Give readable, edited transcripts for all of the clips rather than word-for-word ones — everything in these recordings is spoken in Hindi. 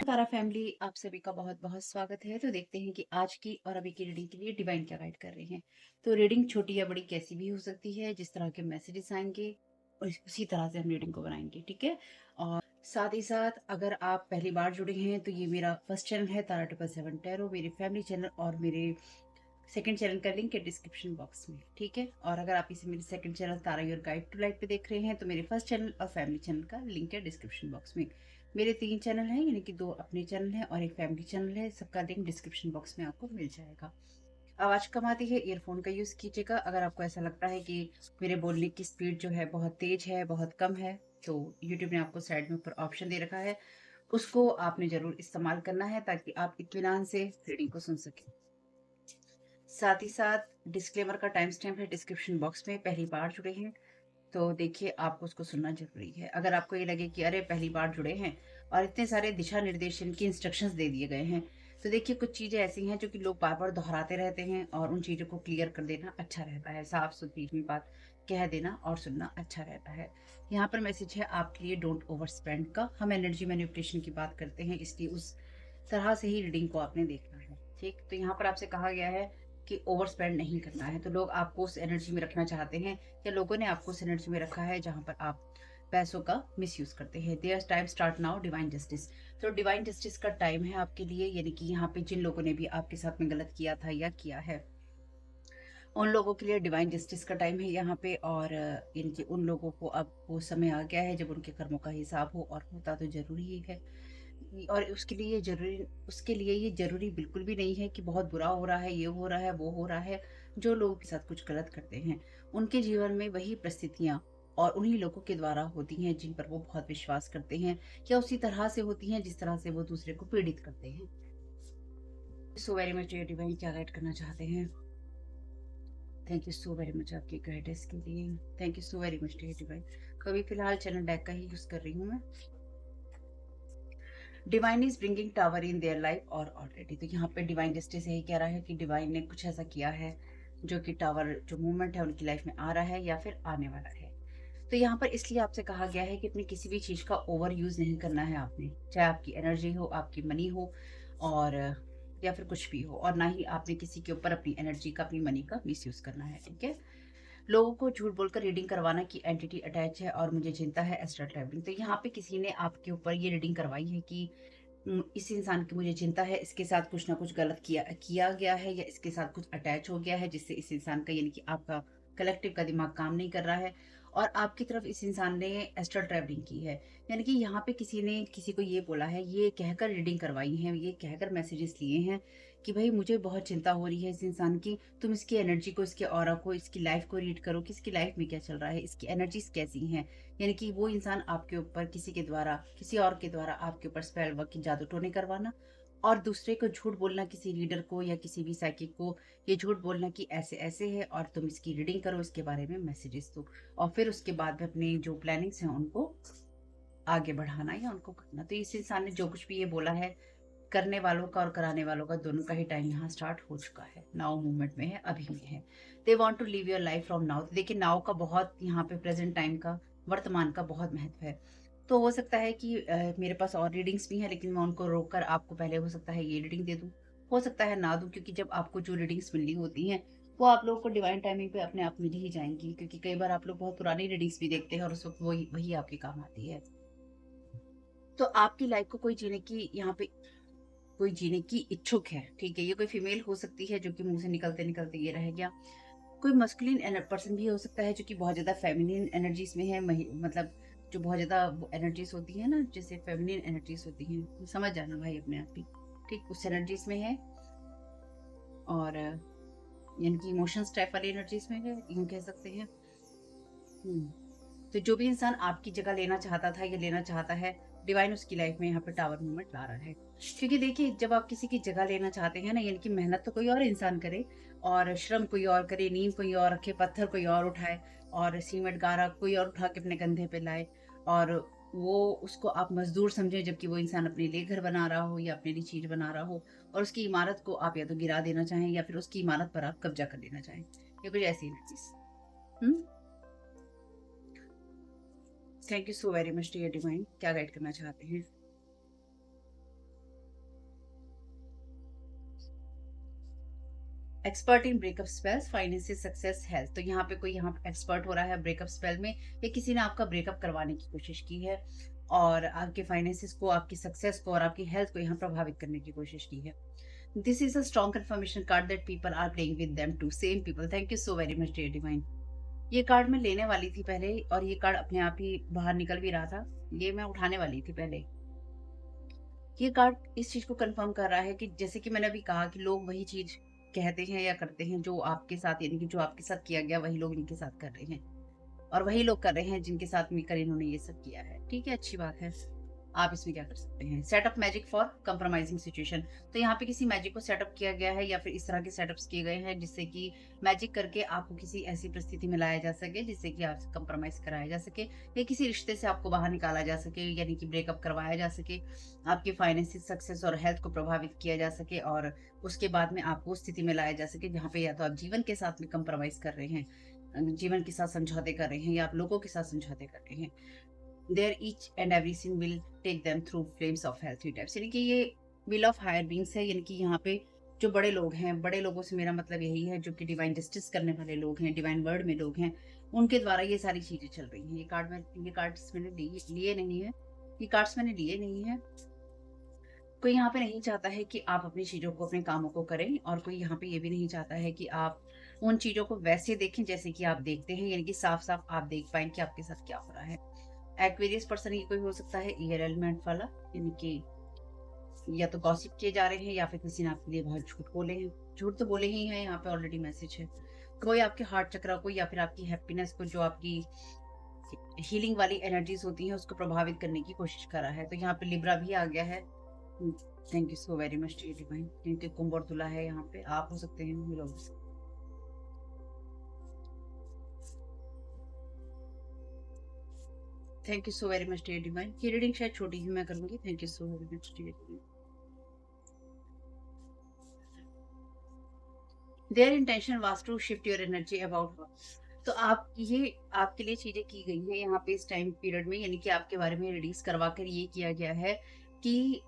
तारा फैमिली, आप सभी का बहुत बहुत स्वागत है। तो देखते हैं कि आज की और अभी की रीडिंग के लिए डिवाइन क्या गाइड कर रहे हैं। तो रीडिंग छोटी या बड़ी कैसी भी हो सकती है, जिस तरह के मैसेजेस आएंगे और उसी तरह से हम रीडिंग को बनाएंगे, ठीक है। और साथ ही साथ अगर आप पहली बार जुड़े हैं तो ये मेरा फर्स्ट चैनल है तारा 777 टैरो, मेरे फैमिली चैनल और मेरे सेकंड चैनल का लिंक है डिस्क्रिप्शन बॉक्स में, ठीक है। और अगर आप इसे मेरे second channel Tara your guide to life पे देख रहे हैं तो मेरे फर्स्ट चैनल और फैमिली चैनल का लिंक है डिस्क्रिप्शन बॉक्स में। मेरे 3 चैनल हैं, यानी कि 2 अपने चैनल हैं और एक फैमिली चैनल है, सबका लिंक डिस्क्रिप्शन बॉक्स में आपको मिल जाएगा। आवाज़ कम आती है, ईयरफोन का यूज़ कीजिएगा। अगर आपको ऐसा लगता है कि मेरे बोलने की स्पीड जो है बहुत तेज़ है, बहुत कम है, तो यूट्यूब ने आपको साइड में ऊपर ऑप्शन दे रखा है, उसको आपने ज़रूर इस्तेमाल करना है ताकि आप इत्मीनान से रीडिंग को सुन सकें। साथ ही साथ डिस्क्लेमर का टाइम स्टैम्प है डिस्क्रिप्शन बॉक्स में। पहली बार जुड़े हैं तो देखिए, आपको उसको सुनना ज़रूरी है। अगर आपको ये लगे कि अरे पहली बार जुड़े हैं और इतने सारे दिशा निर्देशन की इंस्ट्रक्शंस दे दिए गए हैं, तो देखिए कुछ चीज़ें ऐसी हैं जो कि लोग बार-बार दोहराते रहते हैं और उन चीज़ों को क्लियर कर देना अच्छा रहता है। साफ-सुथरी बात कह देना और सुनना अच्छा रहता है। यहाँ पर मैसेज है आपके लिए, डोंट ओवरस्पेंड का। हम एनर्जी मैनिपुलेशन की बात करते हैं, इसलिए उस तरह से ही रीडिंग को आपने देखना है, ठीक। तो यहाँ पर आपसे कहा गया है कि ओवर स्पेंड नहीं करना है। तो लोग आपको उस एनर्जी में रखना चाहते हैं या लोगों ने आपको उस एनर्जी में रखा है जहाँ पर आप पैसों का मिसयूज करते हैं। Their time start now, divine justice. तो डिवाइन जस्टिस का टाइम है आपके लिए, यानी कि यहाँ पे जिन लोगों ने भी आपके साथ में गलत किया था या किया है, उन लोगों के लिए डिवाइन जस्टिस का टाइम है यहाँ पे। और यानी कि उन लोगों को अब वो समय आ गया है जब उनके कर्मों का हिसाब हो, और होता तो जरूरी ही है। और उसके लिए ये ज़रूरी बिल्कुल भी नहीं है कि बहुत बुरा हो रहा है, ये हो रहा है, वो हो रहा है। जो लोगों के साथ कुछ गलत करते हैं, उनके जीवन में वही परिस्थितियाँ और उन्हीं लोगों के द्वारा होती हैं जिन पर वो बहुत विश्वास करते हैं, या उसी तरह से होती हैं जिस तरह से वो दूसरे को पीड़ित करते हैं। So very much dear divine, क्या गाइड करना चाहते हैं? Thank you so very much आपकी गाइडेंस के लिए। Thank you so very much dear divine. कभी फिलहाल चैनल डेक का ही यूज़ कर रही हूँ मैं। Divine is bringing tower in their life और ऑलरेडी। तो यहाँ पे डिवाइन जस्टिस यही कह रहा है कि डिवाइन ने कुछ ऐसा किया है जो कि टावर जो मूवमेंट है उनकी लाइफ में आ रहा है या फिर आने वाला है। तो यहाँ पर इसलिए आपसे कहा गया है कि अपनी किसी भी चीज़ का ओवर यूज़ नहीं करना है आपने, चाहे आपकी एनर्जी हो, आपकी मनी हो, और या फिर कुछ भी हो। और ना ही आपने किसी के ऊपर अपनी एनर्जी का, अपनी मनी का मिस यूज़ करना है, ठीक है। लोगों को झूठ बोलकर रीडिंग करवाना कि एंटिटी अटैच है और मुझे चिंता है, एस्ट्रल ट्रैवलिंग। तो यहाँ पे किसी ने आपके ऊपर ये रीडिंग करवाई है कि इस इंसान की मुझे चिंता है, इसके साथ कुछ ना कुछ गलत किया किया गया है, या इसके साथ कुछ अटैच हो गया है जिससे इस इंसान का, यानी कि आपका कलेक्टिव का दिमाग काम नहीं कर रहा है, और आपकी तरफ इस इंसान ने एस्ट्रल ट्रैवलिंग की है। यानी कि यहाँ पे किसी ने किसी को ये बोला है, ये कहकर रीडिंग करवाई है, ये कहकर मैसेजेस लिए हैं कि भाई मुझे बहुत चिंता हो रही है इस इंसान की, तुम इसकी एनर्जी को, इसके ऑरा को, इसकी लाइफ को रीड करो कि इसकी लाइफ में क्या चल रहा है, इसकी एनर्जीज कैसी हैं। यानी कि वो इंसान आपके ऊपर किसी के द्वारा, किसी और के द्वारा आपके ऊपर स्पेल वर्क की जादू टोने करवाना, और दूसरे को झूठ बोलना, किसी लीडर को या किसी भी साइकिक को ये झूठ बोलना कि ऐसे ऐसे है और तुम इसकी रीडिंग करो, इसके बारे में मैसेजेस दो, और फिर उसके बाद में अपने जो प्लानिंग्स हैं उनको आगे बढ़ाना या उनको करना। तो इस इंसान ने जो कुछ भी ये बोला है, करने वालों का और कराने वालों का दोनों का ही टाइम यहाँ स्टार्ट हो चुका है। नाउ मूवमेंट में है, अभी में है। They want to live your life from now. देखिए, नाउ का बहुत यहाँ पे प्रेजेंट टाइम का, वर्तमान का बहुत महत्व है। तो हो सकता है कि मेरे पास और रीडिंग्स भी हैं, लेकिन मैं उनको रोक कर आपको पहले हो सकता है ये रीडिंग दे दूँ, हो सकता है ना दूँ, क्योंकि जब आपको जो रीडिंग्स मिलनी होती हैं वो आप लोगों को डिवाइन टाइमिंग पे अपने आप मिल ही जाएंगी, क्योंकि कई बार आप लोग बहुत पुरानी रीडिंग्स भी देखते हैं और उस वक्त वही वही आपके काम आती है। तो आपकी लाइफ को कोई जीने की, यहाँ पे कोई जीने की इच्छुक है, ठीक है। ये कोई फीमेल हो सकती है जो कि मुंह से निकलते निकलते ये रह गया। कोई मस्कुलिन पर्सन भी हो सकता है जो कि बहुत ज्यादा फेमिनिन एनर्जीज में है, मतलब जो बहुत ज्यादा एनर्जीज होती है ना, जैसे फेमिनिन एनर्जीज होती हैं, समझ जाना भाई अपने आप ही, ठीक उस एनर्जीज में है। और यानी कि इमोशंस टाइप वाली एनर्जीज में है, यूं कह सकते हैं। हम्म। तो जो भी इंसान आपकी जगह लेना चाहता था या लेना चाहता है, डिवाइन उसकी लाइफ में यहाँ पे टावर मूवमेंट ला रहा है। क्योंकि देखिए, जब आप किसी की जगह लेना चाहते हैं ना, यानी कि मेहनत तो कोई और इंसान करे, और श्रम कोई और करे, नींद कोई और रखे, पत्थर कोई और उठाए, और सीमेंट गारा कोई और उठा के अपने कंधे पे लाए, और वो उसको आप मजदूर समझे, जबकि वो इंसान अपने लिए घर बना रहा हो या अपने लिए चीज बना रहा हो, और उसकी इमारत को आप या तो गिरा देना चाहें या फिर उसकी इमारत पर आप कब्जा कर लेना चाहें, या कुछ ऐसी energies. Hmm. Thank you so very much dear divine, क्या गाइड करना चाहते हैं? Expert in breakup spells, financial success, health. तो यहाँ पे कोई यहाँ एक्सपर्ट हो रहा है ब्रेकअप स्पेल में, या किसी ने आपका ब्रेकअप करवाने की कोशिश की है और आपके फाइनेंसिस को, आपकी सक्सेस को और आपकी हेल्थ को यहाँ प्रभावित करने की कोशिश की है। This is a strong confirmation card that people are playing with them too, same people. Thank you so very much dear divine. ये कार्ड मैं लेने वाली थी पहले और ये कार्ड अपने आप ही बाहर निकल भी रहा था। ये मैं उठाने वाली थी पहले। ये कार्ड इस चीज को कंफर्म कर रहा है कि जैसे कि मैंने अभी कहा कि लोग वही चीज कहते हैं या करते हैं जो आपके साथ, यानी कि जो आपके साथ किया गया वही लोग इनके साथ कर रहे हैं, और वही लोग कर रहे हैं जिनके साथ मिलकर इन्होंने ये सब किया है। ठीक है, अच्छी बात है। आप इसमें क्या कर सकते हैं? Setup magic for compromising situation. तो यहाँ पे किसी मैजिक को सेटअप किया गया है या फिर इस तरह के सेटअप्स किए गए हैं जिससे कि मैजिक करके आपको किसी ऐसी परिस्थिति में लाया जा सके जिससे कि आपसे कंप्रोमाइज कराया जा सके, या किसी रिश्ते से आपको बाहर निकाला जा सके, यानी कि ब्रेकअप करवाया जा सके, आपकी फाइनेंशियल सक्सेस और हेल्थ को प्रभावित किया जा सके, और उसके बाद में आपको उस स्थिति में लाया जा सके जहाँ पे या तो आप जीवन के साथ में कंप्रोमाइज कर रहे हैं, जीवन के साथ समझौते कर रहे हैं, या आप लोगों के साथ समझौते कर रहे हैं। There each and everything will take them through flames of health types. यानी कि ये विल ऑफ हायर बींग्स है, यानी कि यहाँ पे जो बड़े लोग हैं, बड़े लोगों से मेरा मतलब यही है जो कि डिवाइन जस्टिस करने वाले लोग हैं, डिवाइन वर्ड में लोग हैं, उनके द्वारा ये सारी चीजें चल रही हैं। ये कार्ड्स मैंने लिए नहीं है, ये कार्ड्स मैंने लिए नहीं है। कोई यहाँ पे नहीं चाहता है कि आप अपनी चीजों को, अपने कामों को करें, और कोई यहाँ पे ये भी नहीं चाहता है कि आप उन चीजों को वैसे देखें जैसे कि आप देखते हैं, यानी कि साफ साफ आप देख पाए कि आपके साथ क्या हो रहा है। एक्वेरियस पर्सन ये कोई हो सकता है ईयर एलिमेंट वाला, यानी कि या तो गॉसिप किए जा रहे हैं या फिर किसी ने आपके लिए बहुत झूठ बोले हैं। झूठ तो बोले ही हैं, यहाँ पे ऑलरेडी मैसेज है। कोई आपके हार्ट चक्र को या फिर आपकी हैप्पीनेस को, जो आपकी हीलिंग वाली एनर्जीज होती हैं, उसको प्रभावित करने की कोशिश कर रहा है। तो यहाँ पे लिब्रा भी आ गया है। Thank you so very much to divine, क्योंकि कुंभ और तुला है यहाँ पे। आप हो सकते हैं, मिलो। Thank you so very much dear divine. ये रीडिंग शायद छोटी ही मैं करूंगी। Thank you so very much dear divine. There intention was to shift your energy about. तो आप ये आपके लिए चीजें की गई हैं यहाँ पे इस टाइम पीरियड में, यानी कि आपके बारे में रिलीज करवा कर ये किया गया है कि,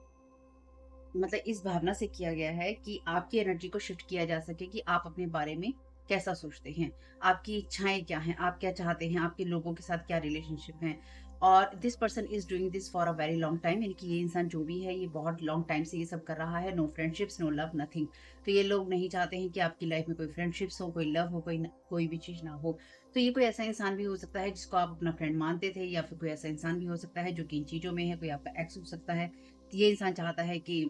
मतलब इस भावना से किया गया है कि आपकी एनर्जी को शिफ्ट किया जा सके कि आप अपने बारे में कैसा सोचते हैं, आपकी इच्छाएं क्या हैं, आप क्या चाहते हैं, आपके लोगों के साथ क्या रिलेशनशिप है। और this person is doing this for a very long time, यानी कि ये इंसान जो भी है ये बहुत लॉन्ग टाइम से ये सब कर रहा है। No friendships, no love, nothing. तो ये लोग नहीं चाहते हैं कि आपकी लाइफ में कोई फ्रेंडशिप्स हो, कोई लव हो, कोई भी चीज ना हो। तो ये कोई ऐसा इंसान भी हो सकता है जिसको आप अपना फ्रेंड मानते थे, या फिर कोई ऐसा इंसान भी हो सकता है जो कि इन चीजों में है, कोई आपका एक्स हो सकता है। ये इंसान चाहता है कि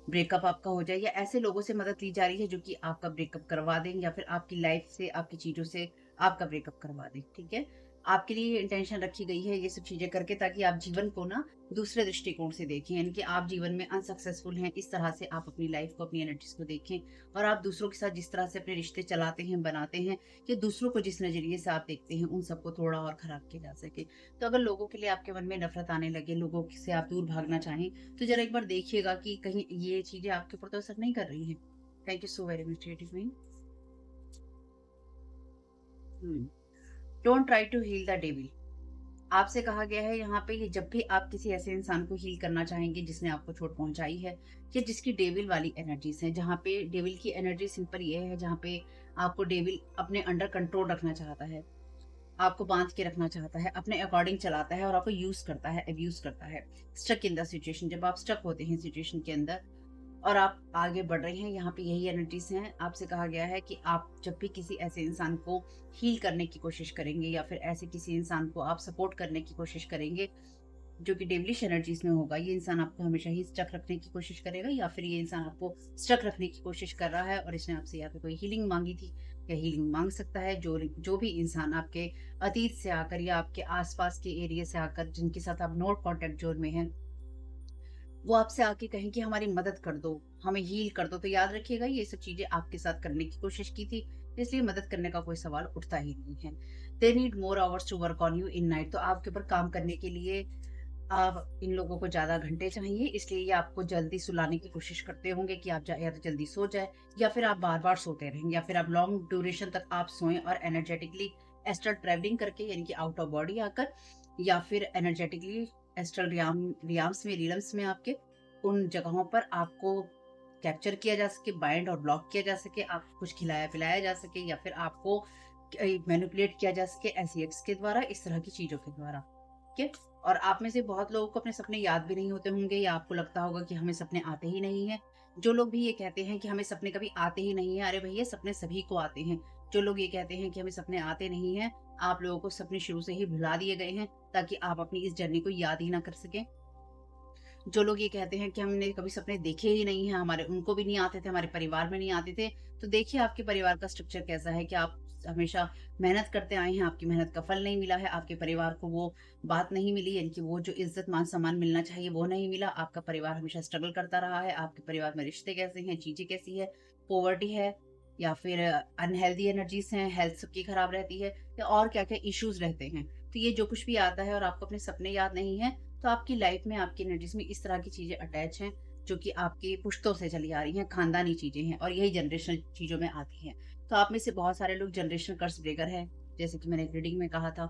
ब्रेकअप आपका हो जाए, या ऐसे लोगों से मदद ली जा रही है जो कि आपका ब्रेकअप करवा दें, या फिर आपकी लाइफ से, आपकी चीजों से आपका ब्रेकअप करवा दें। ठीक है, आपके लिए इंटेंशन रखी गई है ये सब चीजें करके, ताकि आप जीवन को ना दूसरे दृष्टिकोण से देखें, यानी कि आप जीवन में अनसक्सेसफुल हैं, इस तरह से आप अपनी लाइफ को, अपनी एनर्जीज को देखें, और आप दूसरों के साथ जिस तरह से अपने रिश्ते चलाते हैं, बनाते हैं, कि दूसरों को जिस नजरिए से आप देखते हैं उन सबको थोड़ा और खराब किया जा सके। तो अगर लोगों के लिए आपके मन में नफरत आने लगे, लोगों से आप दूर भागना चाहें, तो जरा एक बार देखिएगा कि कहीं ये चीजें आपके ऊपर तो असर नहीं कर रही हैं। Thank you so very much divine. Don't try to heal the devil. आपसे कहा गया है यहाँ पे, ये जब भी आप किसी ऐसे इंसान को हील करना चाहेंगे जिसने आपको चोट पहुंचाई है, या जिसकी डेविल वाली एनर्जीज हैं, जहाँ पे डेविल की एनर्जी सिंपल ये है, जहाँ पे आपको डेविल अपने अंडर कंट्रोल रखना चाहता है, आपको बांध के रखना चाहता है, अपने अकॉर्डिंग चलाता है और आपको यूज करता है, अब्यूज करता है। स्टक इन द सिचुएशन, जब आप स्टक होते हैं सिचुएशन के अंदर और आप आगे बढ़ रहे हैं, यहाँ पे यही एनर्जीज हैं। आपसे कहा गया है कि आप जब भी किसी ऐसे इंसान को हील करने की कोशिश करेंगे, या फिर ऐसे किसी इंसान को आप सपोर्ट करने की कोशिश करेंगे जो कि डेवलिश एनर्जीज में होगा, ये इंसान आपको हमेशा ही स्टक रखने की कोशिश करेगा, या फिर ये इंसान आपको स्टक रखने की कोशिश कर रहा है और इसने आपसे या तो कोई हीलिंग मांगी थी या हीलिंग मांग सकता है। जो भी इंसान आपके अतीत से आकर या आपके आसपास के एरिया से आकर, जिनके साथ आप नोट कॉन्टेक्ट जोन में हैं, वो आपसे आके कहें कि हमारी मदद कर दो, हमें हील कर दो, तो याद रखिएगा ये सब चीजें आपके साथ करने की कोशिश की थी, इसलिए मदद करने का कोई सवाल उठता ही नहीं है। They need more hours to work on you in night. तो आपके ऊपर काम करने के लिए आप इन लोगों को ज्यादा घंटे चाहिए, इसलिए ये आपको जल्दी सुलाने की कोशिश करते होंगे कि आप या तो जल्दी सो जाए, या फिर आप बार बार सोते रहेंगे, या फिर आप लॉन्ग ड्यूरेशन तक आप सोएं और एनर्जेटिकली एस्ट्रल ट्रैवलिंग करके, यानी कि आउट ऑफ बॉडी आकर, या फिर एनर्जेटिकली एस्ट्रल रियाम्स में, रीलम्स में, आपके उन जगहों पर आपको कैप्चर किया जा सके, बाइंड और ब्लॉक किया जा सके, आपको कुछ खिलाया पिलाया जा सके, या फिर आपको मैनिपुलेट किया जा सके एसईएक्स के द्वारा, इस तरह की चीजों के द्वारा। ठीक है। और आप में से बहुत लोगों को अपने सपने याद भी नहीं होते होंगे, या आपको लगता होगा कि हमें सपने आते ही नहीं है। जो लोग भी ये कहते हैं कि हमें सपने कभी आते ही नहीं है, अरे भैया सपने सभी को आते हैं। जो लोग ये कहते हैं कि हमें सपने आते नहीं है, आप लोगों को सपने शुरू से ही भुला दिए गए हैं ताकि आप अपनी इस जर्नी को याद ही ना कर सकें। जो लोग ये कहते हैं कि हमने कभी सपने देखे ही नहीं हैं, हमारे उनको भी नहीं आते थे, हमारे परिवार में नहीं आते थे, तो देखिए आपके परिवार का स्ट्रक्चर कैसा है कि आप हमेशा मेहनत करते आए हैं, आपकी मेहनत का फल नहीं मिला है, आपके परिवार को वो बात नहीं मिली, यानी कि वो जो इज्जत मान सम्मान मिलना चाहिए वो नहीं मिला, आपका परिवार हमेशा स्ट्रगल करता रहा है, आपके परिवार में रिश्ते कैसे हैं, चीजें कैसी है, पोवर्टी है, या फिर अनहेल्दी एनर्जीज हैं, हेल्थ सबकी खराब रहती है, या और क्या क्या इश्यूज रहते हैं। तो ये जो कुछ भी आता है और आपको अपने सपने याद नहीं है, तो आपकी लाइफ में, आपकी एनर्जीज में इस तरह की चीजें अटैच हैं जो कि आपकी पुश्तों से चली आ रही हैं, खानदानी चीजें हैं, और यही जनरेशनल चीजों में आती हैं। तो आप में से बहुत सारे लोग जनरेशनल कर्स ब्रेकर हैं, जैसे कि मैंने रीडिंग में कहा था।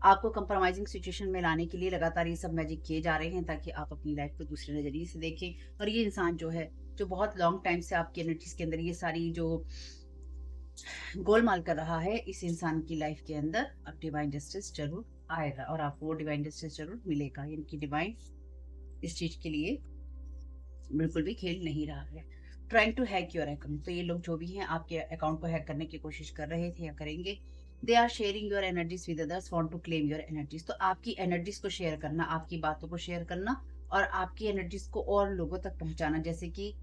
आपको कंप्रोमाइजिंग सिचुएशन में लाने के लिए लगातार ये सब मैजिक किए जा रहे हैं ताकि आप अपनी लाइफ को दूसरे नजरिए से देखें। और ये इंसान जो है, जो बहुत लॉन्ग टाइम से आपकी एनर्जीज के अंदर ये सारी जो गोलमाल कर रहा है, इस इंसान की लाइफ के अंदर अब डिवाइन जस्टिस जरूर आएगा, और आपको वो डिवाइन जस्टिस जरूर मिलेगा। इनकी डिवाइन इस चीज के लिए बिल्कुल भी खेल नहीं रहा है। Trying to hack your account, तो ये लोग जो भी हैं आपके अकाउंट को हैक करने की कोशिश कर रहे थे या करेंगे। They are sharing your energies with others, want to claim your energies, तो आपकी एनर्जीज को शेयर करना, आपकी बातों को शेयर करना, और आपकी एनर्जीज को और लोगों तक पहुंचाना। जैसे कि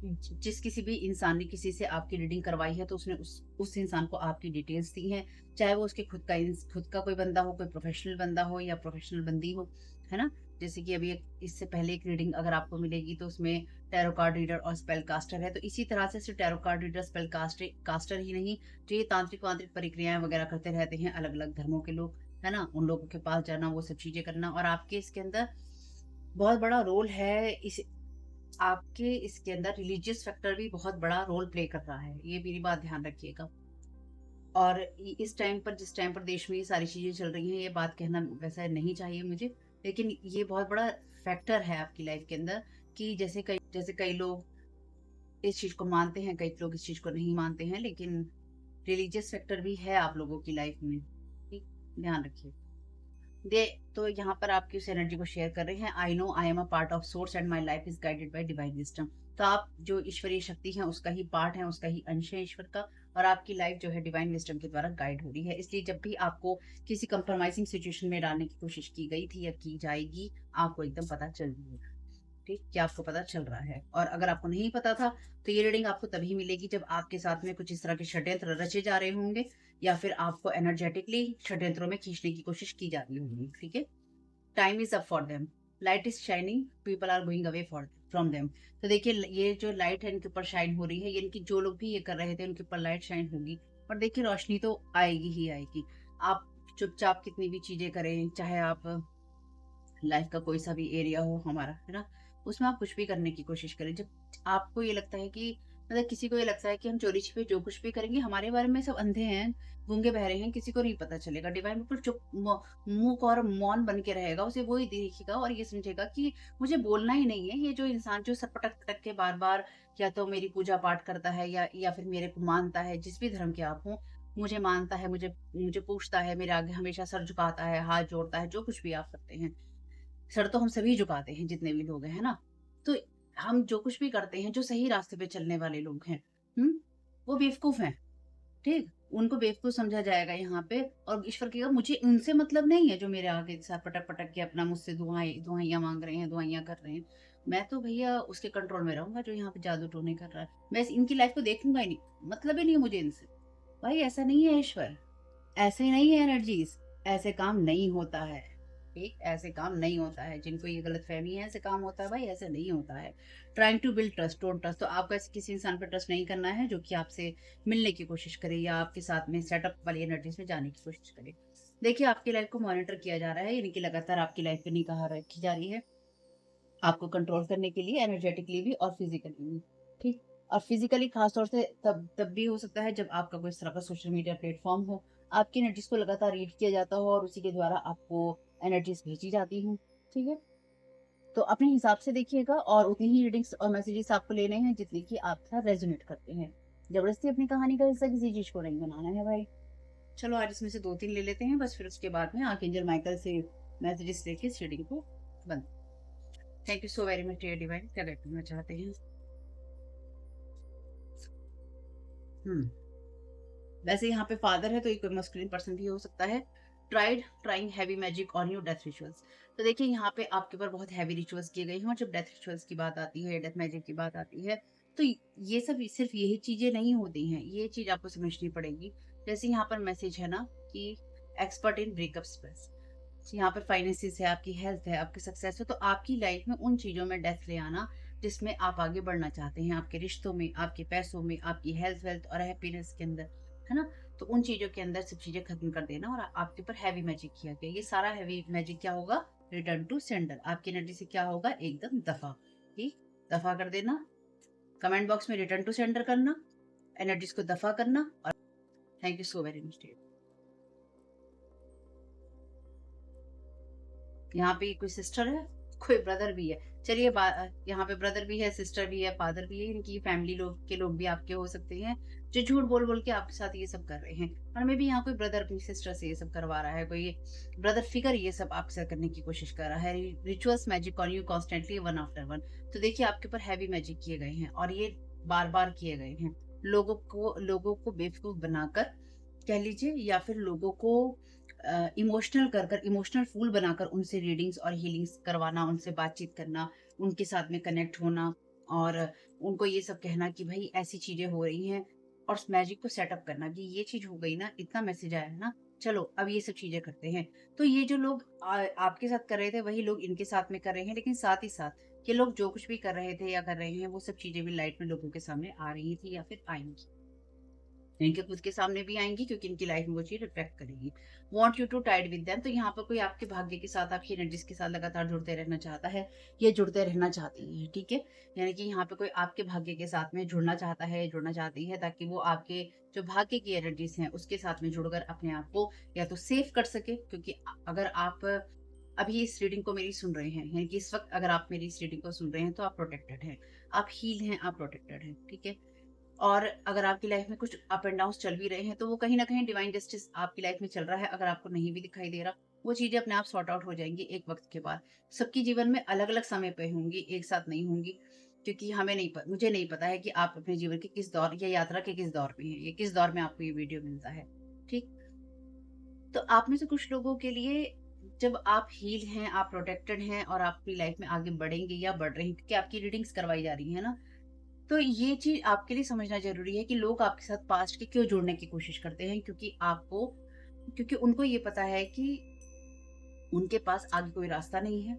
जिस किसी भी इंसान ने किसी से आपकी रीडिंग करवाई है, तो उसने उस इंसान को आपकी डिटेल्स दी हैं, चाहे वो उसके खुद का कोई बंदा हो, कोई प्रोफेशनल बंदा हो या प्रोफेशनल बंदी हो, है ना। जैसे कि अभी इससे पहले एक रीडिंग अगर आपको मिलेगी तो उसमें टैरो कार्ड रीडर और स्पेल कास्टर है, तो इसी तरह से सिर्फ tarot card reader spell caster ही नहीं, जो ये तांत्रिक वांत्रिक प्रक्रियाएं वगैरह करते रहते हैं अलग अलग धर्मों के लोग, है ना, उन लोगों के पास जाना, वो सब चीजें करना। और आपके इसके अंदर बहुत बड़ा रोल है, इस आपके इसके अंदर रिलीजियस फैक्टर भी बहुत बड़ा रोल प्ले कर रहा है, ये मेरी बात ध्यान रखिएगा। और इस टाइम पर, जिस टाइम पर देश में ये सारी चीजें चल रही हैं, ये बात कहना वैसा नहीं चाहिए मुझे, लेकिन ये बहुत बड़ा फैक्टर है आपकी लाइफ के अंदर, कि जैसे कई लोग इस चीज को मानते हैं, कई लोग इस चीज को नहीं मानते हैं, लेकिन रिलीजियस फैक्टर भी है आप लोगों की लाइफ में। ठीक, ध्यान रखिए। दे तो यहाँ पर आपकी उस एनर्जी को शेयर कर रहे हैं। I know I am a part of source and my life is guided by divine wisdom, तो आप जो ईश्वरीय शक्ति है उसका ही पार्ट है, उसका ही अंश है ईश्वर का, और आपकी लाइफ जो है डिवाइन विजडम के द्वारा गाइड हो रही है। इसलिए जब भी आपको किसी कंप्रोमाइजिंग सिचुएशन में डालने की कोशिश की गई थी या की जाएगी, आपको एकदम पता चल जाएगा। ठीक, क्या आपको पता चल रहा है। और अगर आपको नहीं पता था, तो ये रीडिंग आपको तभी मिलेगी जब आपके साथ में कुछ इस तरह के षड्यंत्र रचे जा रहे होंगे, या फिर आपको एनर्जेटिकली षड्यंत्रों में खींचने की कोशिश की जा रही होगी। ठीक है। Time is up for them, light is shining, people are going away for from them. तो देखिए ये जो लाइट है इनके ऊपर शाइन हो रही है, यानी कि जो लोग भी ये कर रहे थे उनके ऊपर लाइट शाइन होगी, और देखिए रोशनी तो आएगी ही आएगी। आप चुपचाप कितनी भी चीजें करें, चाहे आप लाइफ का कोई सा भी एरिया हो हमारा, है ना, उसमें आप कुछ भी करने की कोशिश करें, जब आपको ये लगता है कि मतलब किसी को ये लगता है कि हम चोरी छिपे जो कुछ भी करेंगे, हमारे बारे में सब अंधे हैं, गूंगे बहरे हैं, किसी को नहीं पता चलेगा। डिवाइन बिल्कुल चुप मूक और मौन बन के रहेगा, उसे वो ही देखेगा और ये समझेगा कि मुझे बोलना ही नहीं है। ये जो इंसान जो सब पटक पटक के बार बार या तो मेरी पूजा पाठ करता है, या फिर मेरे को मानता है, जिस भी धर्म के आप हो, मुझे मानता है, मुझे मुझे पूछता है, मेरे आगे हमेशा सर झुकाता है, हाथ जोड़ता है, जो कुछ भी आप करते हैं, सर तो हम सभी झुकाते हैं जितने भी लोग हैं, है ना। तो हम जो कुछ भी करते हैं, जो सही रास्ते पे चलने वाले लोग हैं, हम्म, वो बेवकूफ हैं। ठीक, उनको बेवकूफ समझा जाएगा यहाँ पे, और ईश्वर कहेगा मुझे उनसे मतलब नहीं है जो मेरे आगे सर पटक पटक के अपना मुझसे दुआइयां मांग रहे हैं, दुआइयां कर रहे हैं। मैं तो भैया उसके कंट्रोल में रहूंगा जो यहाँ पे जादू टोने कर रहा है, मैं इनकी लाइफ को देखूंगा ही नहीं, मतलब ही नहीं है मुझे इनसे। भाई ऐसा नहीं है ईश्वर, ऐसे नहीं है एनर्जीज, ऐसे काम नहीं होता है। ठीक, ऐसे काम नहीं होता है, जिनको ये गलत फहमी है ऐसे काम होता है, भाई ऐसे नहीं होता है। Trying to build trust, don't trust, तो आपको ऐसे किसी इंसान पर ट्रस्ट नहीं करना है जो कि आपसे मिलने की कोशिश करे या आपके साथ में सेटअप वाली एनर्जीज में जाने की कोशिश करे। देखिए आपकी लाइफ को मॉनिटर किया जा रहा है, यानी कि लगातार आपकी लाइफ पे निगाह रखी जा रही है, आपको कंट्रोल करने के लिए, एनर्जेटिकली भी और फिजिकली भी। ठीक, और फिजिकली खासतौर से तब भी हो सकता है जब आपका कोई इस तरह का सोशल मीडिया प्लेटफॉर्म हो, आपकी एनर्जीज को लगातार रीड किया जाता हो और उसी के द्वारा आपको एनर्जीज भेजी जाती हूँ। ठीक है। तो अपने हिसाब से देखिएगा और उतनी ही रीडिंग्स और मैसेजेस आपको लेने हैं जितने कि आपके साथ रेजोनेट करते हैं। जबरदस्ती अपनी कहानी का हिस्सा किसी चीज को नहीं बनाना है भाई। चलो आज इसमें से 2-3 ले लेते हैं बस, फिर उसके बाद में आर्कएंजल माइकल से मैसेजेस लेके इस रीडिंग को बंद। Thank you so very much dear divine, क्या करना चाहते हैं? वैसे यहाँ पे फादर है तो एक मस्कुलिन पर्सन भी हो सकता है। Trying heavy magic on your death rituals. तो देखिए यहाँ पे आपके ऊपर बहुत हैवी रिचुअल्स किए गए हैं, और जब डेथ रिचुअल्स की बात आती है, डेथ मैजिक की बात आती है, तो ये सब सिर्फ यही चीजें नहीं होती हैं, ये चीज आपको समझनी पड़ेगी। जैसे यहाँ पर मैसेज है ना कि एक्सपर्ट इन ब्रेकअप स्पेस, यहाँ पर फाइनेंसिस है, आपकी हेल्थ है, आपकी सक्सेस है, तो आपकी लाइफ में उन चीजों में डेथ ले आना जिसमें आप आगे बढ़ना चाहते हैं, आपके रिश्तों में, आपके पैसों में, आपकी हेल्थ वेल्थ और हैप्पीनेस के अंदर, है ना? तो उन चीजों के अंदर सब चीजें खत्म कर देना, और आपके ऊपर हैवी मैजिक किया गया। ये सारा हैवी मैजिक क्या होगा? Return to sender. आपकी एनर्जी से क्या होगा? एकदम दफा। ठीक, दफा कर देना। कमेंट बॉक्स में रिटर्न टू सेंडर करना, एनर्जीज को दफा करना। और thank you so very much. यहाँ पे कोई सिस्टर है, कोई ब्रदर भी है। चलिए यहाँ पे ब्रदर भी है, सिस्टर भी है, फादर भी है, इनकी फैमिली लोग भी आपके हो सकते हैं जो झूठ बोल बोल के आपके साथ ये सब कर रहे हैं। और मे भी यहाँ कोई ब्रदर अपनी सिस्टर से ये सब करवा रहा है, कोई ब्रदर फिगर ये सब आपके साथ करने की कोशिश कर रहा है। Rituals magic on you constantly one after one. तो देखिए आपके ऊपर हैवी मैजिक किए गए हैं, और ये बार बार किए गए हैं। लोगों को बेवकूफ बनाकर कह लीजिए, या फिर लोगों को इमोशनल कर इमोशनल फूल बनाकर उनसे रीडिंग्स और हीलिंग्स करवाना, उनसे बातचीत करना, उनके साथ में कनेक्ट होना, और उनको ये सब कहना कि भाई ऐसी चीजें हो रही हैं, और उस मैजिक को सेटअप करना कि ये चीज हो गई ना, इतना मैसेज आया है ना, चलो अब ये सब चीजें करते हैं। तो ये जो लोग आपके साथ कर रहे थे वही लोग इनके साथ में कर रहे हैं, लेकिन साथ ही साथ ये लोग जो कुछ भी कर रहे थे या कर रहे हैं वो सब चीजें भी लाइट में लोगों के सामने आ रही थी या फिर आएंगी। इनके खुद के सामने भी आएंगी, क्योंकि इनकी लाइफ में वो चीज रिफ्लेक्ट करेगी। Want you to tied with them. तो यहाँ पर कोई आपके भाग्य के साथ, आपकी एनर्जीज के साथ लगातार जुड़ते रहना चाहता है, ये जुड़ते रहना चाहती है, ठीक है? यानी कि यहाँ पे कोई आपके भाग्य के साथ में जुड़ना चाहता है, जुड़ना चाहती है, ताकि वो आपके जो भाग्य की एनर्जीज हैं उसके साथ में जुड़कर अपने आप को या तो सेव कर सके। क्योंकि अगर आप अभी इस रीडिंग को मेरी सुन रहे हैं, यानी कि इस वक्त अगर आप मेरी इस रीडिंग को सुन रहे हैं, तो आप प्रोटेक्टेड हैं, आप हील हैं, आप प्रोटेक्टेड हैं, ठीक है? और अगर आपकी लाइफ में कुछ अप एंड डाउन चल भी रहे हैं, तो वो कहीं ना कहीं डिवाइन जस्टिस आपकी लाइफ में चल रहा है। अगर आपको नहीं भी दिखाई दे रहा, वो चीजें अपने आप सॉर्ट आउट हो जाएंगी एक वक्त के बाद। सबकी जीवन में अलग अलग समय पे होंगी, एक साथ नहीं होंगी, क्योंकि मुझे नहीं पता है कि आप अपने जीवन के किस दौर या यात्रा के किस दौर में हैं, ये किस दौर में आपको ये वीडियो मिलता है। ठीक, तो आप में से कुछ लोगों के लिए जब आप हील हैं, आप प्रोटेक्टेड हैं, और आप अपनी लाइफ में आगे बढ़ेंगे या बढ़ रहे हैं, क्योंकि आपकी रीडिंग्स करवाई जा रही है ना, तो ये चीज आपके लिए समझना जरूरी है कि लोग आपके साथ पास्ट के क्यों जुड़ने की कोशिश करते हैं। क्योंकि उनको ये पता है कि उनके पास आगे कोई रास्ता नहीं है,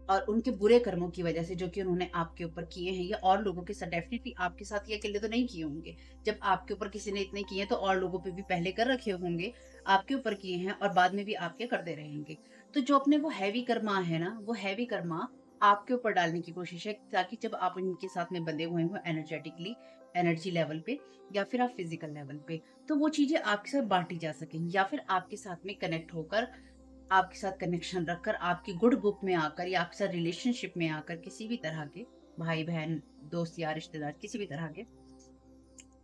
और उनके बुरे कर्मों की वजह से जो कि उन्होंने आपके ऊपर किए हैं, या और लोगों के साथ, डेफिनेटली आपके साथ ये अकेले तो नहीं किए होंगे। जब आपके ऊपर किसी ने इतने किए तो और लोगों पे भी पहले कर रखे होंगे, आपके ऊपर किए हैं और बाद में भी आपके करते रहेंगे। तो जो अपने वो हैवी कर्मा है ना, वो हैवी कर्मा आपके ऊपर डालने की कोशिश है, ताकि जब आप इनके साथ में बंधे हुए हो एनर्जेटिकली, एनर्जी लेवल पे, या फिर आप फिजिकल लेवल पे, तो वो चीजें आपके साथ बांटी जा सकें, या फिर आपके साथ में कनेक्ट होकर, आपके साथ कनेक्शन रखकर, आपकी गुड बुक में आकर, या आपके साथ रिलेशनशिप में आकर, किसी भी तरह के भाई बहन, दोस्त या रिश्तेदार, किसी भी तरह के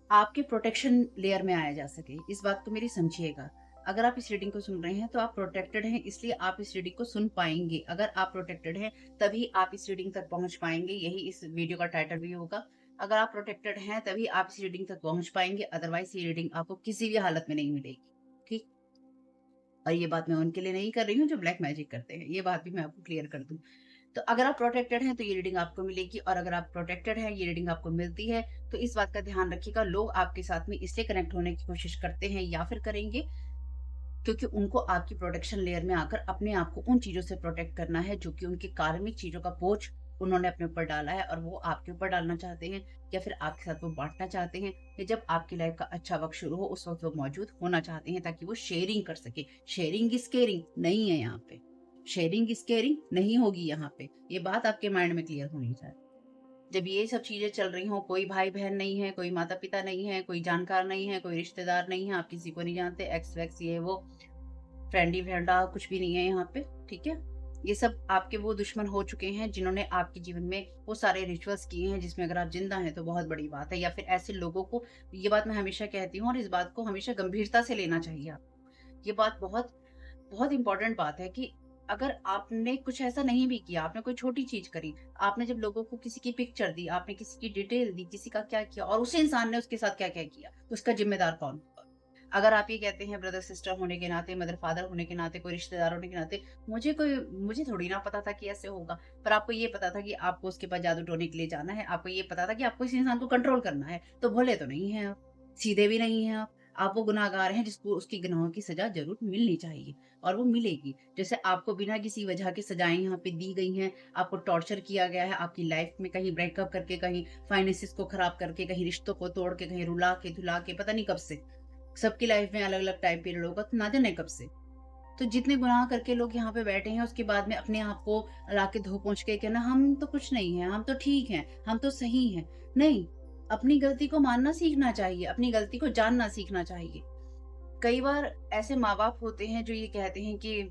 आपके प्रोटेक्शन लेयर में आया जा सके। इस बात को मेरी समझिएगा। अगर आप इस रीडिंग को सुन रहे हैं तो आप प्रोटेक्टेड हैं, इसलिए आप इस रीडिंग को सुन पाएंगे। अगर आप प्रोटेक्टेड हैं तभी आप इस रीडिंग तक पहुंच पाएंगे, यही इस वीडियो का टाइटल भी होगा। अगर आप प्रोटेक्टेड हैं तभी आप इस रीडिंग तक पहुंच पाएंगे, अदरवाइज ये रीडिंग आपको किसी भी हालत में नहीं मिलेगी। ठीक, और ये बात मैं उनके लिए नहीं कर रही हूँ जो ब्लैक मैजिक करते हैं, ये बात भी मैं आपको क्लियर कर दूं। तो अगर आप प्रोटेक्टेड हैं तो ये रीडिंग आपको मिलेगी, और अगर आप प्रोटेक्टेड हैं, ये रीडिंग आपको मिलती है, तो इस बात का ध्यान रखिएगा, लोग आपके साथ में इसलिए कनेक्ट होने की कोशिश करते हैं या फिर करेंगे क्योंकि उनको आपकी प्रोटेक्शन लेयर में आकर अपने आप को उन चीजों से प्रोटेक्ट करना है जो कि उनकी कार्मिक चीजों का बोझ उन्होंने अपने ऊपर डाला है, और वो आपके ऊपर डालना चाहते हैं, या फिर आपके साथ वो बांटना चाहते हैं, या जब आपकी लाइफ का अच्छा वक्त शुरू हो उस वक्त वो मौजूद होना चाहते हैं, ताकि वो शेयरिंग कर सके। शेयरिंग इज केयरिंग नहीं है यहाँ पे, शेयरिंग इज केयरिंग नहीं होगी यहाँ पे, ये बात आपके माइंड में क्लियर होनी चाहिए। जब ये सब चीजें चल रही हो, कोई भाई बहन नहीं है, कोई माता पिता नहीं है, कोई जानकार नहीं है, कोई रिश्तेदार नहीं है, आप किसी को नहीं जानते, एक्स वैक्स ये वो, फ्रेंडी फ्रेंडा कुछ भी नहीं है यहाँ पे, ठीक है? ये सब आपके वो दुश्मन हो चुके हैं जिन्होंने आपके जीवन में वो सारे रिचुअल्स किए हैं जिसमें अगर आप ज़िंदा हैं तो बहुत बड़ी बात है, या फिर ऐसे लोगों को, ये बात मैं हमेशा कहती हूँ और इस बात को हमेशा गंभीरता से लेना चाहिए आपको। ये बात बहुत बहुत इम्पोर्टेंट बात है कि अगर आपने कुछ ऐसा नहीं भी किया, आपने कोई छोटी चीज़ करी, आपने जब लोगों को किसी की पिक्चर दी, आपने किसी की डिटेल दी, किसी का क्या किया और उस इंसान ने उसके साथ क्या-क्या किया, तो उसका ज़िम्मेदार कौन होगा? अगर आप ये कहते हैं ब्रदर सिस्टर होने के नाते, मदर फादर होने के नाते, कोई रिश्तेदार होने के नाते, मुझे थोड़ी ना पता था कि ऐसे होगा। पर आपको ये पता था कि आपको उसके पास जादू टोने के लिए जाना है, आपको ये पता था कि आपको इस इंसान को कंट्रोल करना है, तो भोले तो नहीं हैं आप, सीधे भी नहीं हैं आप। आप वो गुनहगार हैं जिसको उसकी गुनाहों की सज़ा ज़रूर मिलनी चाहिए और वो मिलेगी। जैसे आपको बिना किसी वजह के सज़ाएँ यहाँ पे दी गई हैं, आपको टॉर्चर किया गया है, आपकी लाइफ़ में कहीं ब्रेकअप करके, कहीं फाइनेंसेस को खराब करके, कहीं रिश्तों को तोड़ के, कहीं रुला के, धुला के, पता नहीं कब से। सबकी लाइफ में अलग-अलग टाइम पीरियड होगा, तो ना जाने कब से। तो जितने गुनाह करके लोग यहाँ पे बैठे हैं, उसके बाद में अपने आप को लाके धो-पोंछ के कहना, हम तो कुछ नहीं है, हम तो ठीक हैं, हम तो सही हैं। नहीं, अपनी गलती को मानना सीखना चाहिए, अपनी गलती को जानना सीखना चाहिए। कई बार ऐसे माँ-बाप होते हैं जो ये कहते हैं कि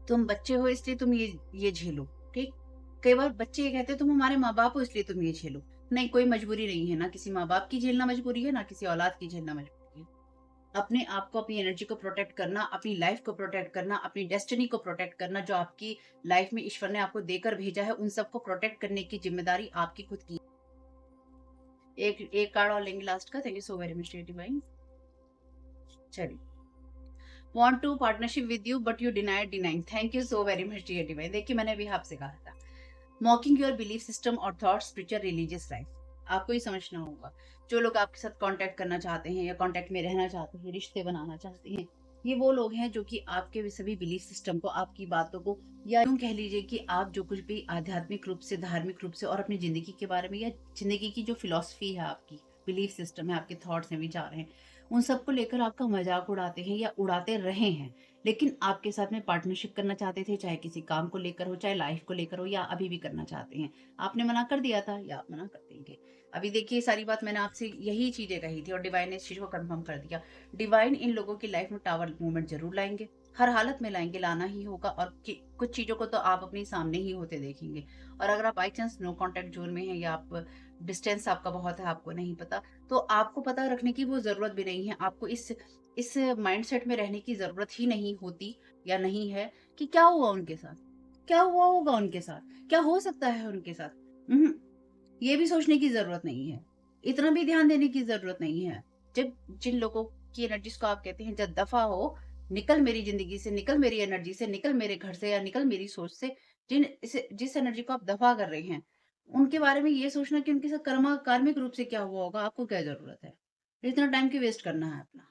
तुम बच्चे हो इसलिए तुम ये झेलो, ठीक? कई बार बच्चे ये कहते हैं तुम हमारे माँ-बाप हो इसलिए तुम ये झेलो। नहीं, कोई मजबूरी नहीं है, ना किसी माँ-बाप की झेलना मजबूरी है, ना किसी औलाद की झेलना मजबूरी है। अपने आप को, अपनी एनर्जी को प्रोटेक्ट करना, अपनी लाइफ को प्रोटेक्ट करना, अपनी डेस्टिनी को प्रोटेक्ट करना, जो आपकी लाइफ में ईश्वर ने आपको देकर भेजा है, उन सबको प्रोटेक्ट करने की ज़िम्मेदारी आपकी खुद की। एक एक कार्ड और लेंगे लास्ट का। Thank you so very much dear divine. चलिए। Want to partnership with you but you denying. Thank you so very much dear divine. देखिए, मैंने अभी आपसे कहा था, मॉकिंग योर बिलीफ सिस्टम और थॉट, स्पिरिचुअल रिलीजियस लाइफ। आपको ही समझना होगा। जो लोग आपके साथ कांटेक्ट करना चाहते हैं या कांटेक्ट में रहना चाहते हैं, रिश्ते बनाना चाहते हैं, ये वो लोग हैं जो कि आपके भी सभी बिलीफ सिस्टम को, आपकी बातों को, या यूं कह लीजिए कि आप जो कुछ भी आध्यात्मिक रूप से, धार्मिक रूप से और अपनी जिंदगी के बारे में, या जिंदगी की जो फिलॉसफी है, आपकी बिलीफ सिस्टम है, आपके थॉट्स हैं, विचार हैं, उन सबको लेकर आपका मजाक उड़ाते हैं या उड़ाते रहे हैं। लेकिन आपके साथ में पार्टनरशिप करना चाहते थे, चाहे किसी काम को लेकर हो, चाहे लाइफ को लेकर हो, या अभी भी करना चाहते हैं। आपने मना कर दिया था या आप मना कर देंगे। अभी देखिए, सारी बात मैंने आपसे यही चीज़ें कही थी और डिवाइन ने इस चीज़ को कंफर्म कर दिया। डिवाइन इन लोगों की लाइफ में टावर मूवमेंट ज़रूर लाएँगे, हर हालत में लाएँगे, लाना ही होगा, और कि कुछ चीज़ों को तो आप अपने सामने ही होते देखेंगे। और अगर आप by chance no contact zone में हैं, या आप डिस्टेंस आपका बहुत है, आपको नहीं पता, तो आपको पता रखने की वो ज़रूरत भी नहीं है। आपको इस माइंडसेट में रहने की ज़रूरत ही नहीं होती, या नहीं है, कि क्या हुआ उनके साथ? क्या हुआ होगा उनके साथ? क्या हो सकता है उनके साथ? उहुँ, ये भी सोचने की ज़रूरत नहीं है। इतना भी ध्यान देने की ज़रूरत नहीं है। जब जिन लोगों की एनर्जीज़ को आप कहते हैं, जब दफ़ा हो, निकल मेरी ज़िंदगी से, निकल मेरी एनर्जी से, निकल मेरे घर से, या निकल मेरी सोच से, जिस एनर्जी को आप दफ़ा कर रहे हैं, उनके बारे में ये सोचना कि उनके साथ कार्मिक रूप से क्या हुआ होगा, आपको क्या ज़रूरत है? इतना टाइम क्यों वेस्ट करना है अपना?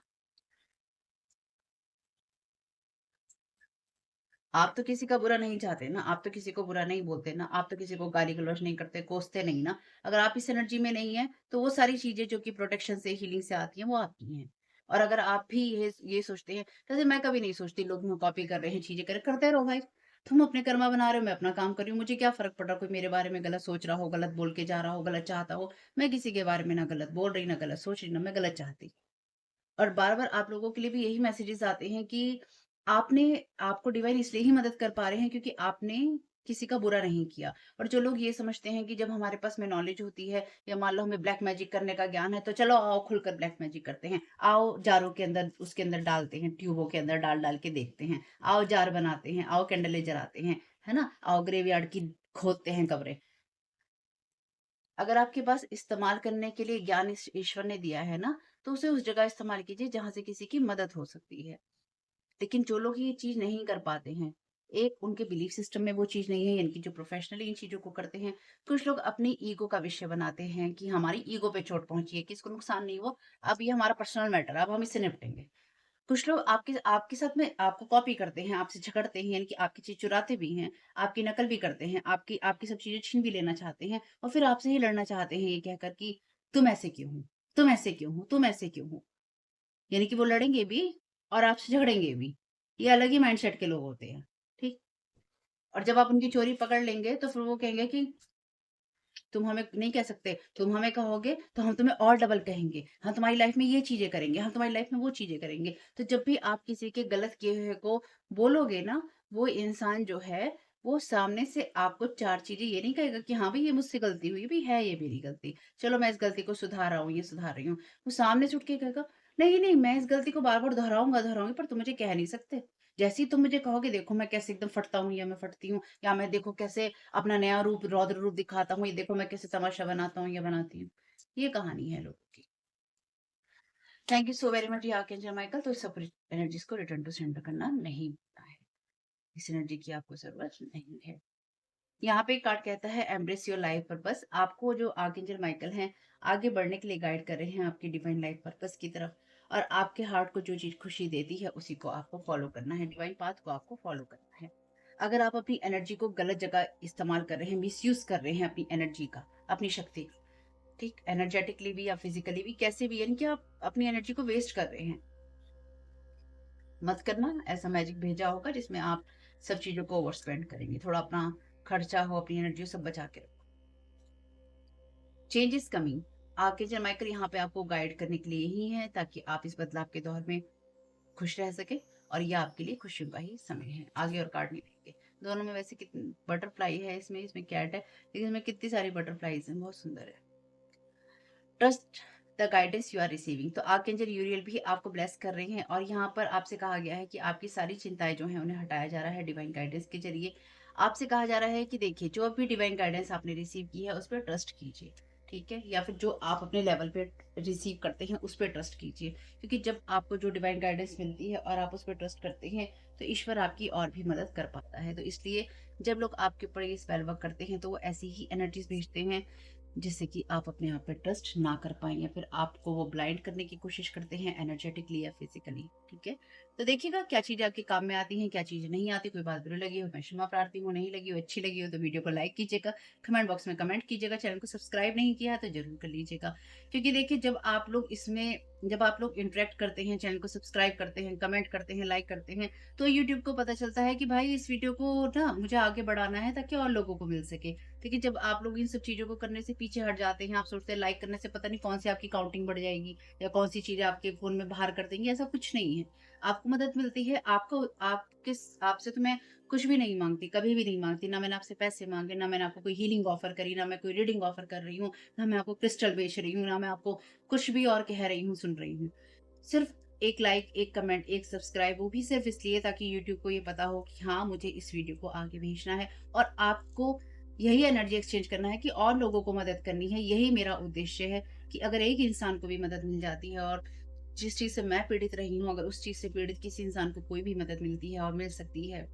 आप तो किसी का बुरा नहीं चाहते ना, आप तो किसी को बुरा नहीं बोलते ना, आप तो किसी को गाली-गलौच नहीं करते, कोसते नहीं ना। अगर आप इस एनर्जी में नहीं हैं, तो वो सारी चीज़ें जो कि प्रोटेक्शन से, हीलिंग से आती हैं, वो आपकी हैं। और अगर आप भी ये सोचते हैं, जैसे मैं कभी नहीं सोचती लोग मुँह कॉपी कर रहे हैं, चीज़ें करते रहो भाई। तुम अपने कर्मा बना रहे हो, मैं अपना काम कर रही हूँ, मुझे क्या फ़र्क पड़ रहा, कोई मेरे बारे में गलत सोच रहा हो, गलत बोल के जा रहा हो, गलत चाहता हो। मैं किसी के बारे में ना गलत बोल रही, ना गलत सोच रही, ना मैं गलत चाहती। और बार-बार आप लोगों के लिए भी यही मैसेजेस आते हैं कि आपने आपको डिवाइन इसलिए ही मदद कर पा रहे हैं क्योंकि आपने किसी का बुरा नहीं किया। और जो लोग ये समझते हैं कि जब हमारे पास में नॉलेज होती है, या मान लो हमें ब्लैक मैजिक करने का ज्ञान है, तो चलो आओ खुलकर ब्लैक मैजिक करते हैं। आओ जारों के अंदर, उसके अंदर डालते हैं, ट्यूबों के अंदर डाल-डाल के देखते हैं। आओ जार बनाते हैं, आओ कैंडलें जलाते हैं, है ना? आओ ग्रेवयार्ड की खोदते हैं कब्रें। अगर आपके पास इस्तेमाल करने के लिए ज्ञान ईश्वर ने दिया है ना, तो उसे उस जगह इस्तेमाल कीजिए जहाँ से किसी की मदद हो सकती है। लेकिन जो लोग ये चीज़ नहीं कर पाते हैं, एक उनके बिलीफ सिस्टम में वो चीज़ नहीं है, यानी कि जो प्रोफेशनली इन चीज़ों को करते हैं, कुछ लोग अपनी ईगो का विषय बनाते हैं कि हमारी ईगो पे चोट पहुँची है, किसी को नुकसान नहीं हुआ, अब ये हमारा पर्सनल मैटर है, अब हम इससे निपटेंगे। कुछ लोग आपके आपके साथ में आपको कॉपी करते हैं, आपसे झगड़ते हैं, यानी कि आपकी चीज़ चुराते भी हैं, आपकी नकल भी करते हैं, आपकी आपकी सब चीज़ें छीन भी लेना चाहते हैं, और फिर आपसे ही लड़ना चाहते हैं ये कहकर कि तुम ऐसे क्यों हो? तुम ऐसे क्यों हो? तुम ऐसे क्यों हो? यानी कि वो लड़ेंगे भी और आपसे झगड़ेंगे भी। ये अलग ही माइंडसेट के लोग होते हैं, ठीक? और जब आप उनकी चोरी पकड़ लेंगे तो फिर वो कहेंगे कि तुम हमें नहीं कह सकते, तुम हमें कहोगे तो हम तुम्हें और डबल कहेंगे, हम तुम्हारी लाइफ में ये चीज़ें करेंगे, हम तुम्हारी लाइफ में वो चीज़ें करेंगे। तो जब भी आप किसी के गलत किए हुए को बोलोगे ना, वो इंसान जो है, वो सामने से आपको 4 चीज़ें ये नहीं कहेगा कि हाँ, भई ये मुझसे गलती हुई, भई है ये मेरी गलती। चलो मैं इस गलती को सुधार रहा हूँ, ये सुधार रही हूँ। वो सामने से उठ के कहेगा, नहीं, नहीं मैं इस गलती को बार-बार दोहराऊँगा, दोहराऊँगी पर तुम मुझे कह नहीं सकते। जैसे ही तुम मुझे कहोगे देखो मैं कैसे एकदम फटता हूँ या मैं फटती हूँ या मैं देखो कैसे अपना नया रूप, रौद्र रूप दिखाता हूँ, ये देखो मैं कैसे तमाशा बनाता हूँ या बनाती हूँ। ये कहानी है लोगों की। Thank you so very much ये आर्कएंजल माइकल। तो इस सब एनर्जीज़ को रिटर्न टू सेंडर करना नहीं होता है। इस एनर्जी की आपको ज़रूरत नहीं है। यहाँ पे एक कार्ड कहता है एम्ब्रेस योर लाइफ पर्पस। आपको जो आर्कएंजल माइकल हैं, आगे बढ़ने के लिए गाइड कर रहे हैं आपकी डिवाइन लाइफ पर्पस की तरफ, और आपके हार्ट को जो चीज़ खुशी देती है, उसी को आपको फॉलो करना है, डिवाइन पाथ को आपको फॉलो करना है। अगर आप अपनी एनर्जी को गलत जगह इस्तेमाल कर रहे हैं, मिसयूज़ कर रहे हैं अपनी एनर्जी का, अपनी शक्ति का, ठीक? एनर्जेटिकली भी या फिज़िकली भी, कैसे भी, यानी कि आप अपनी एनर्जी को वेस्ट कर रहे हैं। मत करना, ऐसा मैजिक भेजा होगा जिसमें आप सब चीज़ों को ओवर स्पेंड करेंगे। थोड़ा अपना खर्चा हो, अपनी एनर्जी सब बचा के रखो। Change is coming. Archangel Michael यहाँ पे आपको गाइड करने के लिए ही है, ताकि आप इस बदलाव के दौर में खुश रह सकें, और ये आपके लिए खुशियों का ही समय है। आगे और कार्ड नहीं लेंगे। दोनों में वैसे कितनी बटरफ्लाई है, इसमें कैट है, लेकिन इसमें कितनी सारी बटरफ्लाईज़ हैं, बहुत सुंदर है। Trust the guidance you are receiving. तो आर्कएंजल यूरियल भी आपको ब्लेस कर रहे हैं, और यहाँ पर आपसे कहा गया है कि आपकी सारी चिंताएं जो हैं उन्हें हटाया जा रहा है डिवाइन गाइडेंस के जरिए। आपसे कहा जा रहा है कि देखिए, जो भी डिवाइन गाइडेंस आपने रिसीव की है उस पर ट्रस्ट कीजिए, ठीक है? या फिर जो आप अपने लेवल पे रिसीव करते हैं उस पर ट्रस्ट कीजिए, क्योंकि जब आपको जो डिवाइन गाइडेंस मिलती है और आप उस पर ट्रस्ट करते हैं, तो ईश्वर आपकी और भी मदद कर पाता है। तो इसलिए जब लोग आपके ऊपर ये स्पेल वर्क करते हैं, तो वो ऐसी ही एनर्जीज भेजते हैं जिससे कि आप अपने आप पे ट्रस्ट ना कर पाएँ, या फिर आपको वो ब्लाइंड करने की कोशिश करते हैं एनर्जेटिकली या फिज़िकली, ठीक है? तो देखिएगा क्या चीज़ें आपके काम में आती हैं, क्या चीज़ें नहीं आती। कोई बात बुरी लगी हो मैं क्षमा प्रार्थी हूँ, नहीं लगी हो, अच्छी लगी हो तो वीडियो को लाइक कीजिएगा, कमेंट बॉक्स में कमेंट कीजिएगा, चैनल को सब्सक्राइब नहीं किया है तो ज़रूर कर लीजिएगा। क्योंकि देखिए, जब आप लोग इंटरैक्ट करते हैं, चैनल को सब्सक्राइब करते हैं, कमेंट करते हैं, लाइक करते हैं, तो यूट्यूब को पता चलता है कि भाई इस वीडियो को ना मुझे आगे बढ़ाना है ताकि और लोगों को मिल सके। देखिए, जब आप लोग इन सब चीज़ों को करने से पीछे हट जाते हैं, आप सोचते हैं लाइक करने से पता नहीं कौन सी आपकी काउंटिंग बढ़ जाएगी या कौन सी चीज़ें आपके फ़ोन में बाहर कर देंगी, ऐसा कुछ नहीं है। आपको मदद मिलती है, आपसे तो मैं कुछ भी नहीं माँगती, कभी भी नहीं माँगती, ना मैंने आपसे पैसे माँगे, ना मैंने आपको कोई हीलिंग ऑफ़र करी, ना मैं कोई रीडिंग ऑफ़र कर रही हूँ, ना मैं आपको क्रिस्टल बेच रही हूँ, ना मैं आपको कुछ भी और कह रही हूँ, सुन रही हूँ। सिर्फ़ एक लाइक, एक कमेंट, एक सब्सक्राइब, वो भी सिर्फ़ इसलिए ताकि यूट्यूब को ये पता हो कि हाँ, मुझे इस वीडियो को आगे भेजना है, और आपको यही एनर्जी एक्सचेंज करना है कि और लोगों को मदद करनी है। यही मेरा उद्देश्य है कि अगर एक इंसान को भी मदद मिल जाती है, और जिस चीज़ से मैं पीड़ित रही हूँ, अगर उस चीज़ से पीड़ित किसी इंसान को कोई भी मदद मिलती है और मिल सकती है,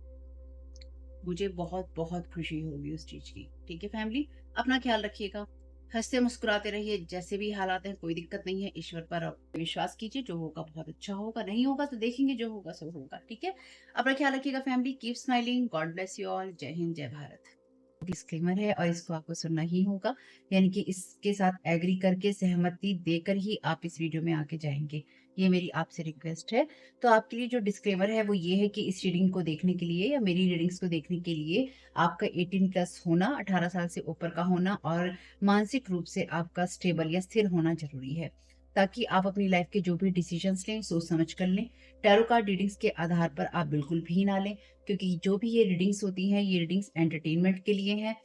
मुझे बहुत-बहुत खुशी होगी उस चीज़ की। ठीक है फैमिली? अपना ख़्याल रखिएगा। हँसते मुस्कुराते रहिए, जैसे भी हालात हैं कोई दिक्कत नहीं है, ईश्वर पर आप विश्वास कीजिए, जो होगा बहुत अच्छा होगा, नहीं होगा तो देखेंगे, जो होगा सो होगा, ठीक है? अपना ख़्याल रखिएगा family, keep smiling, God bless you all, जय हिंद, जय भारत। डिस्क्लेमर है और इसको आपको सुनना ही होगा, यानी कि इसके साथ एग्री करके, सहमति देकर ही आप इस वीडियो में आगे जाएँगे। ये मेरी आपसे रिक्वेस्ट है। तो आपके लिए जो डिस्क्लेमर है वो ये है कि इस रीडिंग को देखने के लिए या मेरी रीडिंग्स को देखने के लिए आपका 18 प्लस होना, 18 साल से ऊपर का होना, और मानसिक रूप से आपका स्टेबल या स्थिर होना ज़रूरी है। ताकि आप अपनी लाइफ़ के जो भी डिसीज़न्स लें, सोच समझ कर लें। टैरो कार्ड रीडिंग्स के आधार पर आप बिल्कुल भी ना लें, क्योंकि जो भी ये रीडिंग्स होती हैं, ये रीडिंग्स एंटरटेनमेंट के लिए हैं,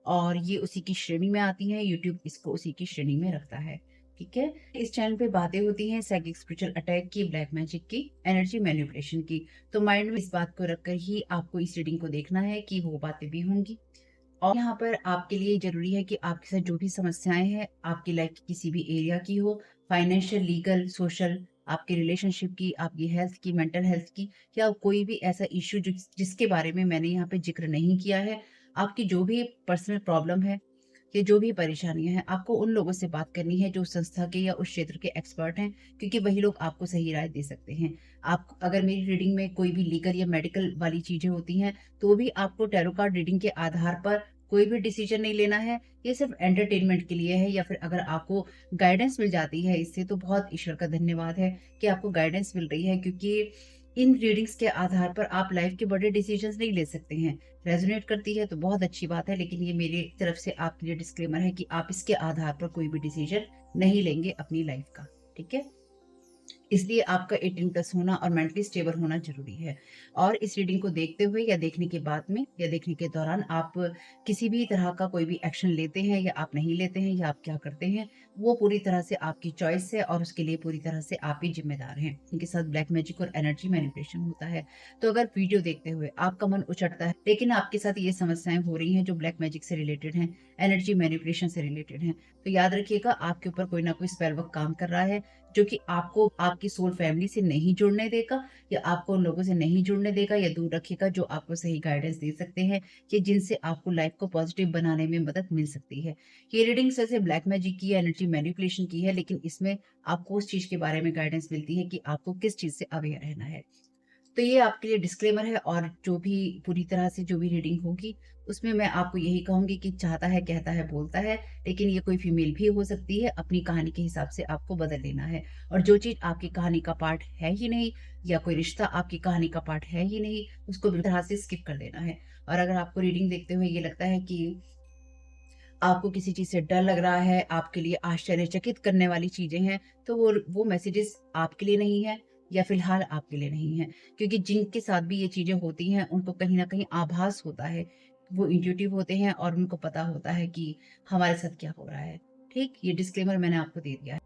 और ये उसी की श्रेणी में आती हैं, यूट्यूब इसको उसी की श्रेणी में रखता है, ठीक है? इस चैनल पे बातें होती हैं साइकिक स्पिरिचुअल अटैक की, ब्लैक मैजिक की, एनर्जी मैनिपुलेशन की। तो माइंड में इस बात को रखकर ही आपको इस रीडिंग को देखना है कि वो बातें भी होंगी। और यहाँ पर आपके लिए ज़रूरी है कि आपके साथ जो भी समस्याएँ हैं, आपकी लाइफ़ के किसी भी एरिया की हो, फाइनेंशियल, लीगल, सोशल, आपके रिलेशनशिप की, आपकी हेल्थ की, मेंटल हेल्थ की, या कोई भी ऐसा इश्यू जिसके बारे में मैंने यहाँ पे ज़िक्र नहीं किया है, आपकी जो भी पर्सनल प्रॉब्लम है, या जो भी परेशानियाँ हैं, आपको उन लोगों से बात करनी है जो उस संस्था के या उस क्षेत्र के एक्सपर्ट हैं, क्योंकि वही लोग आपको सही राय दे सकते हैं। आप अगर मेरी रीडिंग में कोई भी लीगल या मेडिकल वाली चीज़ें होती हैं, तो भी आपको टैरो कार्ड रीडिंग के आधार पर कोई भी डिसीजन नहीं लेना है। ये सिर्फ़ एंटरटेनमेंट के लिए है, या फिर अगर आपको गाइडेंस मिल जाती है इससे, तो बहुत ईश्वर का धन्यवाद है कि आपको गाइडेंस मिल रही है, क्योंकि इन रीडिंग्स के आधार पर आप लाइफ के बड़े डिसीजंस नहीं ले सकते हैं। रेजोनेट करती है तो बहुत अच्छी बात है, लेकिन ये मेरी तरफ से आपके लिए डिस्क्लेमर है कि आप इसके आधार पर कोई भी डिसीजन नहीं लेंगे अपनी लाइफ का। ठीक है? इसलिए आपका 18 प्लस होना और मेंटली स्टेबल होना ज़रूरी है। और इस रीडिंग को देखते हुए या देखने के बाद में या देखने के दौरान आप किसी भी तरह का कोई भी एक्शन लेते हैं या आप नहीं लेते हैं या आप क्या करते हैं, वो पूरी तरह से आपकी चॉइस है और उसके लिए पूरी तरह से आप ही ज़िम्मेदार हैं। इनके साथ ब्लैक मैजिक और एनर्जी मैनिपुलेशन होता है। तो अगर वीडियो देखते हुए आपका मन उचटता है, लेकिन आपके साथ ये समस्याएँ हो रही हैं जो ब्लैक मैजिक से रिलेटेड हैं, एनर्जी मैनिपुलेशन से रिलेटेड हैं, तो याद रखिएगा आपके ऊपर कोई ना कोई स्पेल वर्क काम कर रहा है, जो कि आपको आपकी सोल फैमिली से नहीं जुड़ने देगा या आपको उन लोगों से नहीं जुड़ने देगा या दूर रखेगा जो आपको सही गाइडेंस दे सकते हैं कि जिनसे आपको लाइफ को पॉजिटिव बनाने में मदद मिल सकती है। ये रीडिंग वैसे ब्लैक मैजिक की है, एनर्जी मैनिपुलेशन की है, लेकिन इसमें आपको उस चीज़ के बारे में गाइडेंस मिलती है कि आपको किस चीज़ से अवेयर रहना है। तो ये आपके लिए डिस्क्लेमर है और जो भी पूरी तरह से जो भी रीडिंग होगी, उसमें मैं आपको यही कहूँगी कि चाहता है, कहता है, बोलता है, लेकिन ये कोई फीमेल भी हो सकती है, अपनी कहानी के हिसाब से आपको बदल लेना है। और जो चीज़ आपकी कहानी का पार्ट है ही नहीं या कोई रिश्ता आपकी कहानी का पार्ट है ही नहीं, उसको बिल्कुल तरह से स्किप कर देना है। और अगर आपको रीडिंग देखते हुए ये लगता है कि आपको किसी चीज़ से डर लग रहा है, आपके लिए आश्चर्यचकित करने वाली चीज़ें हैं, तो वो मैसेजेस आपके लिए नहीं है या फ़िलहाल आपके लिए नहीं है। क्योंकि जिनके साथ भी ये चीज़ें होती हैं, उनको कहीं न कहीं आभास होता है। वो इंट्यूटिव होते हैं और उनको पता होता है कि हमारे साथ क्या हो रहा है। ठीक? ये डिस्क्लेमर मैंने आपको दे दिया है।